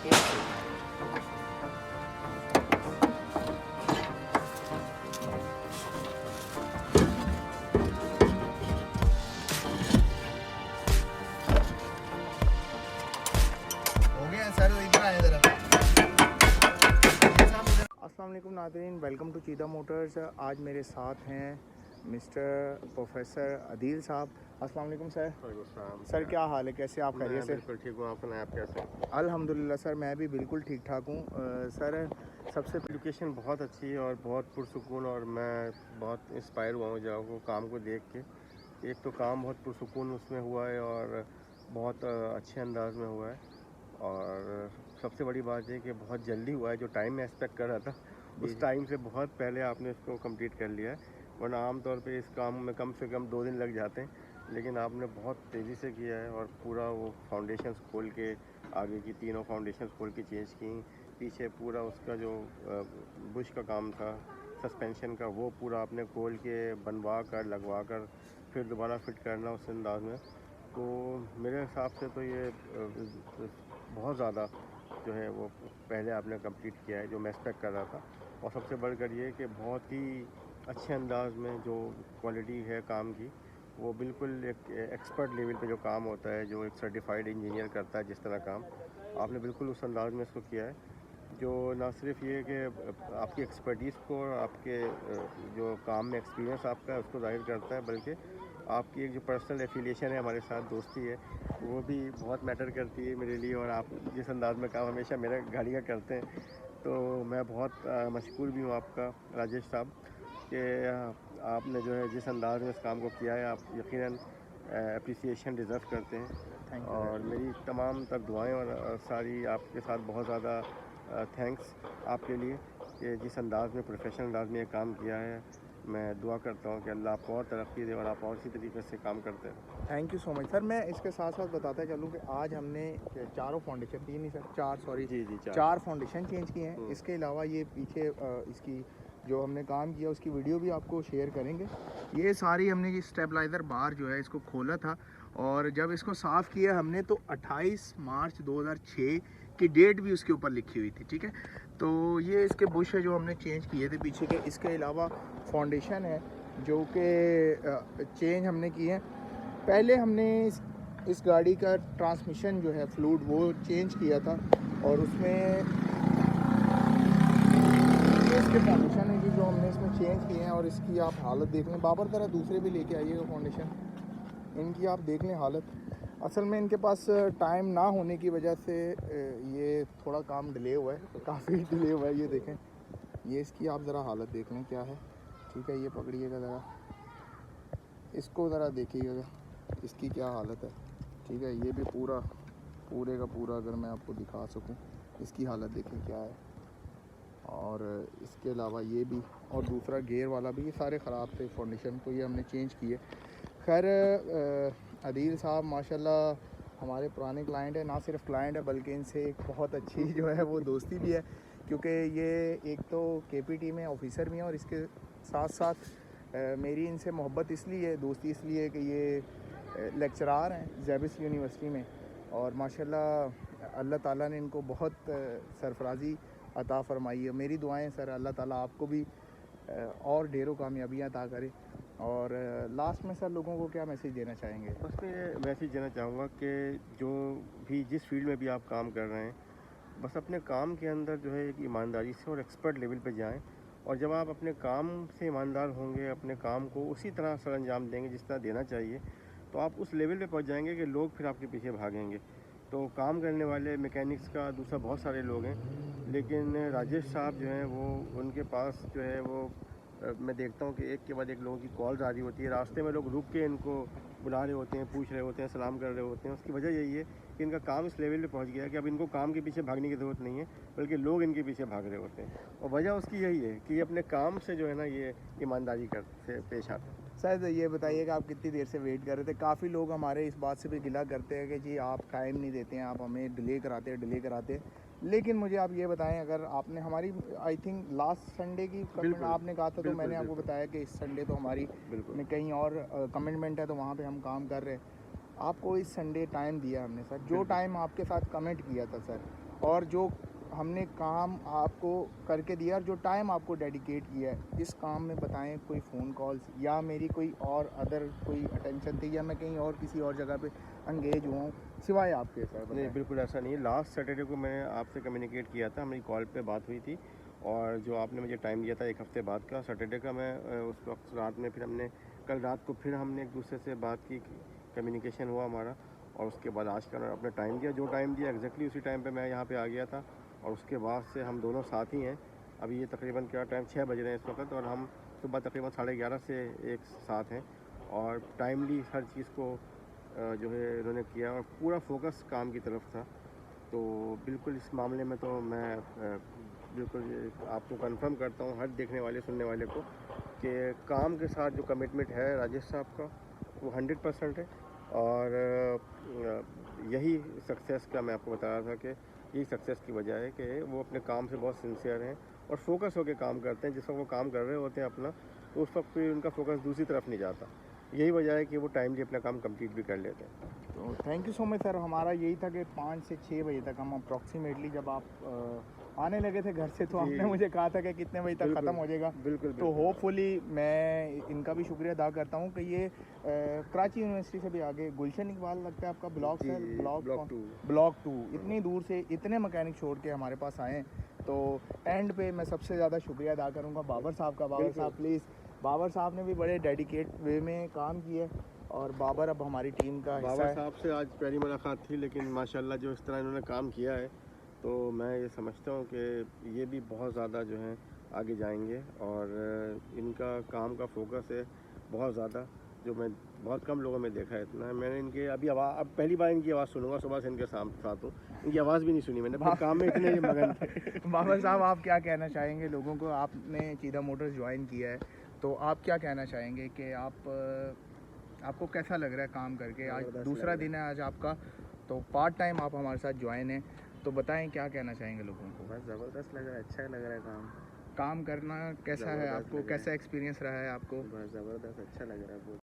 हो गया सर, इधर आए ज़रा। अस्सलाम वालेकुम नाज़रीन, वेलकम टू चीता मोटर्स। आज मेरे साथ हैं मिस्टर प्रोफेसर अदील साहब। अस्सलाम वालेकुम सर। सर क्या हाल है, कैसे आप? खैरियत से? बिल्कुल ठीक हूँ, आप सुनाएं, आप कैसे? अल्हम्दुलिल्लाह सर, मैं भी बिल्कुल ठीक ठाक हूँ। सर सबसे एजुकेशन बहुत अच्छी है और बहुत पुरसुकून, और मैं बहुत इंस्पायर हुआ हूँ जब वो काम को देख के। एक तो काम बहुत पुरसुकून उसमें हुआ है और बहुत अच्छे अंदाज में हुआ है, और सबसे बड़ी बात है कि बहुत जल्दी हुआ है। जो टाइम मैं एक्सपेक्ट कर रहा था उस टाइम से बहुत पहले आपने इसको कंप्लीट कर लिया है, वरना आमतौर पे इस काम में कम से कम 2 दिन लग जाते हैं, लेकिन आपने बहुत तेज़ी से किया है। और पूरा वो फाउंडेशंस खोल के, आगे की तीनों फाउंडेशंस खोल के चेंज की, पीछे पूरा उसका जो बुश का काम था सस्पेंशन का, वो पूरा आपने खोल के बनवा कर लगवा कर फिर दोबारा फिट करना उस अंदाज में। तो मेरे हिसाब से तो ये बहुत ज़्यादा जो है वो पहले आपने कंप्लीट किया है जो मैं एक्सपेक्ट कर रहा था। और सबसे बढ़कर ये कि बहुत ही अच्छे अंदाज में जो क्वालिटी है काम की, वो बिल्कुल एक एक्सपर्ट लेवल पे जो काम होता है, जो एक सर्टिफाइड इंजीनियर करता है जिस तरह काम, आपने बिल्कुल उस अंदाज में इसको किया है, जो ना सिर्फ ये कि आपकी एक्सपर्टीज़ को और आपके जो काम में एक्सपीरियंस आपका है उसको ज़ाहिर करता है, बल्कि आपकी एक जो पर्सनल एफिलिएशन है हमारे साथ, दोस्ती है, वो भी बहुत मैटर करती है मेरे लिए। और आप जिस अंदाज में काम हमेशा मेरे गाड़ी का करते हैं, तो मैं बहुत मशकूर भी हूँ आपका राजेश साहब कि आपने जो है जिस अंदाज में इस काम को किया है, आप यकीनन अप्रिसिएशन डिज़र्व करते हैं। और मेरी तमाम तर दुआएं और सारी आपके साथ बहुत ज़्यादा थैंक्स आपके लिए कि जिस अंदाज़ में प्रोफेशनल अंदाज में ये काम किया है। मैं दुआ करता हूँ कि अल्लाह आपको और तरक्की दे और आप और इसी तरीके से काम करते हैं। Thank you so much sir. मैं इसके साथ साथ बताता चलूँ कि आज हमने चारों फाउंडेशन, तीन ही सर, चार, सॉरी जी जी, चार फाउंडेशन चेंज किए हैं। इसके अलावा ये पीछे इसकी जो हमने काम किया उसकी वीडियो भी आपको शेयर करेंगे। ये सारी हमने ये स्टेबलाइज़र बार जो है इसको खोला था, और जब इसको साफ़ किया हमने तो 28 मार्च 2006 की डेट भी उसके ऊपर लिखी हुई थी। ठीक है, तो ये इसके बुश है जो हमने चेंज किए थे पीछे के। इसके अलावा फाउंडेशन है जो कि चेंज हमने किए हैं। पहले हमने इस गाड़ी का ट्रांसमिशन जो है फ्लूइड वो चेंज किया था, और उसमें इसके फाउंडेशन है कि जो हमने इसमें चेंज किए हैं। और इसकी आप हालत देख लें, बाबर तरह दूसरे भी लेके आइएगा फाउंडेशन, इनकी आप देख लें हालत। असल में इनके पास टाइम ना होने की वजह से ये थोड़ा काम डिले हुआ है, काफ़ी डिले हुआ है। ये देखें, ये इसकी आप ज़रा हालत देख लें क्या है। ठीक है, ये पकड़िएगा ज़रा, इसको ज़रा देखिएगा इसकी क्या हालत है। ठीक है, ये भी पूरे का पूरा अगर मैं आपको दिखा सकूं, इसकी हालत देखें क्या है। और इसके अलावा ये भी, और दूसरा गियर वाला भी, ये सारे ख़राब थे फाउंडेशन, तो ये हमने चेंज किए। खैर अदील साहब माशाल्लाह हमारे पुराने क्लाइंट है, ना सिर्फ क्लाइंट है बल्कि इनसे एक बहुत अच्छी जो है वो दोस्ती भी है, क्योंकि ये एक तो KPT में ऑफिसर भी हैं, और इसके साथ साथ मेरी इनसे मोहब्बत इसलिए है, दोस्ती इसलिए है कि ये लेक्चरार हैं ज़ेबिस यूनिवर्सिटी में, और माशाल्लाह अल्लाह ताला ने इनको बहुत सरफराजी अता फ़रमाई है। मेरी दुआएं सर अल्लाह ताला आपको भी और ढेरों कामयाबियाँ अता करे। और लास्ट में सर लोगों को क्या मैसेज देना चाहेंगे? बस मैं ये मैसेज देना चाहूँगा कि जो भी जिस फील्ड में भी आप काम कर रहे हैं, बस अपने काम के अंदर जो है एक ईमानदारी से और एक्सपर्ट लेवल पे जाएं। और जब आप अपने काम से ईमानदार होंगे, अपने काम को उसी तरह सर अंजाम देंगे जिस तरह देना चाहिए, तो आप उस लेवल पे पहुंच जाएंगे कि लोग फिर आपके पीछे भागेंगे। तो काम करने वाले मैकेनिक्स का दूसरा बहुत सारे लोग हैं, लेकिन राजेश साहब जो हैं वो, उनके पास जो है वो मैं देखता हूँ कि एक के बाद एक लोगों की कॉल्स आ रही होती है, रास्ते में लोग रुक के इनको बुला रहे होते हैं, पूछ रहे होते हैं, सलाम कर रहे होते हैं। उसकी वजह यही है कि इनका काम इस लेवल पे पहुंच गया है कि अब इनको काम के पीछे भागने की ज़रूरत नहीं है, बल्कि लोग इनके पीछे भाग रहे होते हैं। और वजह उसकी यही है कि ये अपने काम से जो है ना, ये ईमानदारी से पेश आते हैं। सर ये बताइए कि आप कितनी देर से वेट कर रहे थे? काफ़ी लोग हमारे इस बात से भी गिला करते हैं कि जी आप टाइम नहीं देते हैं, आप हमें डिले कराते हैं। लेकिन मुझे आप ये बताएं, अगर आपने हमारी आई थिंक लास्ट संडे की कमिटमेंट आपने कहा था, तो मैंने आपको बताया कि इस संडे तो हमारी में कहीं और कमिटमेंट है, तो वहाँ पे हम काम कर रहे हैं। आपको इस संडे टाइम दिया हमने सर, जो टाइम आपके साथ कमिट किया था सर, और जो हमने काम आपको करके दिया और जो टाइम आपको डेडिकेट किया है इस काम में, बताएं कोई फ़ोन कॉल्स या मेरी कोई और अदर कोई अटेंशन थी या मैं कहीं और किसी और जगह पे एंगेज हुआ हूँ सिवाय आपके? सर नहीं, बिल्कुल ऐसा नहीं है। लास्ट सैटरडे को मैंने आपसे कम्युनिकेट किया था, हमारी कॉल पे बात हुई थी और जो आपने मुझे टाइम दिया था 1 हफ़्ते बाद का सैटरडे का, मैं उस वक्त रात में फिर हमने कल रात को फिर हमने एक दूसरे से बात की, कम्युनिकेशन हुआ हमारा और उसके बाद आज का अपना टाइम दिया, जो टाइम दिया एग्जैक्टली उसी टाइम पे मैं यहाँ पे आ गया था और उसके बाद से हम दोनों साथ ही हैं। अभी ये तकरीबन क्या टाइम 6 बज रहे हैं इस वक्त और हम सुबह तकरीबन 11:30 से एक साथ हैं और टाइमली हर चीज़ को जो है इन्होंने किया और पूरा फोकस काम की तरफ था। तो बिल्कुल इस मामले में तो मैं बिल्कुल ये आपको कंफर्म करता हूँ हर देखने वाले सुनने वाले को कि काम के साथ जो कमिटमेंट है राजेश साहब का वो 100% है और यही सक्सेस का मैं आपको बता रहा था कि यही सक्सेस की वजह है कि वो अपने काम से बहुत सिंसियर हैं और फोकस होकर काम करते हैं। जिस वक्त वो काम कर रहे होते हैं अपना, तो उस वक्त फिर उनका फोकस दूसरी तरफ नहीं जाता। यही वजह है कि वो टाइमली अपना काम कंप्लीट भी कर लेते हैं। तो thank you so much sir. हमारा यही था कि 5 से 6 बजे तक हम अप्रॉक्सीमेटली, जब आप आने लगे थे घर से तो जी। आपने मुझे कहा था कि कितने बजे तक बिल्कुल, ख़त्म हो जाएगा। बिल्कुल, तो बिल्कुल। होपफुली मैं इनका भी शुक्रिया अदा करता हूँ कि ये कराची यूनिवर्सिटी से भी आगे गुलशन इकबाल लगता है आपका ब्लॉक, जी, सर ब्लॉक 2। ब्लॉक 2 इतनी दूर से इतने मैकेनिक छोड़ के हमारे पास आए हैं। तो एंड पे मैं सबसे ज़्यादा शुक्रिया अदा करूँगा बाबर साहब का। बाबर बिल्कुल। साहब प्लीज़, बाबर साहब ने भी बड़े डेडिकेट वे में काम किया और बाबर अब हमारी टीम का हिस्सा बाबर है। साहब से आज पहली मुलाकात थी, लेकिन माशाल्लाह जो इस तरह इन्होंने काम किया है तो मैं ये समझता हूँ कि ये भी बहुत ज़्यादा जो है आगे जाएंगे और इनका काम का फोकस है बहुत ज़्यादा, जो मैं बहुत कम लोगों में देखा है इतना। मैंने इनके अभी अब पहली बार इनकी आवाज़ सुनूंगा, सुबह से इनके साथ हूँ, इनकी आवाज़ भी नहीं सुनी मैंने, अपने काम में इतने मगन थे। बाबर साहब, आप क्या कहना चाहेंगे लोगों को? आपने चीदा मोटर्स ज्वाइन किया है तो आप क्या कहना चाहेंगे कि आपको कैसा लग रहा है काम करके? आज ज़बरदस्त दूसरा लग रहा दिन है आज आपका, तो पार्ट टाइम आप हमारे साथ ज्वाइन हैं, तो बताएं क्या कहना चाहेंगे लोगों को? बस ज़बरदस्त लग रहा है, अच्छा लग रहा है काम काम करना कैसा है ज़बरदस्त आपको? लग रहा है। कैसा एक्सपीरियंस रहा है आपको? बस ज़बरदस्त अच्छा लग रहा है बहुत।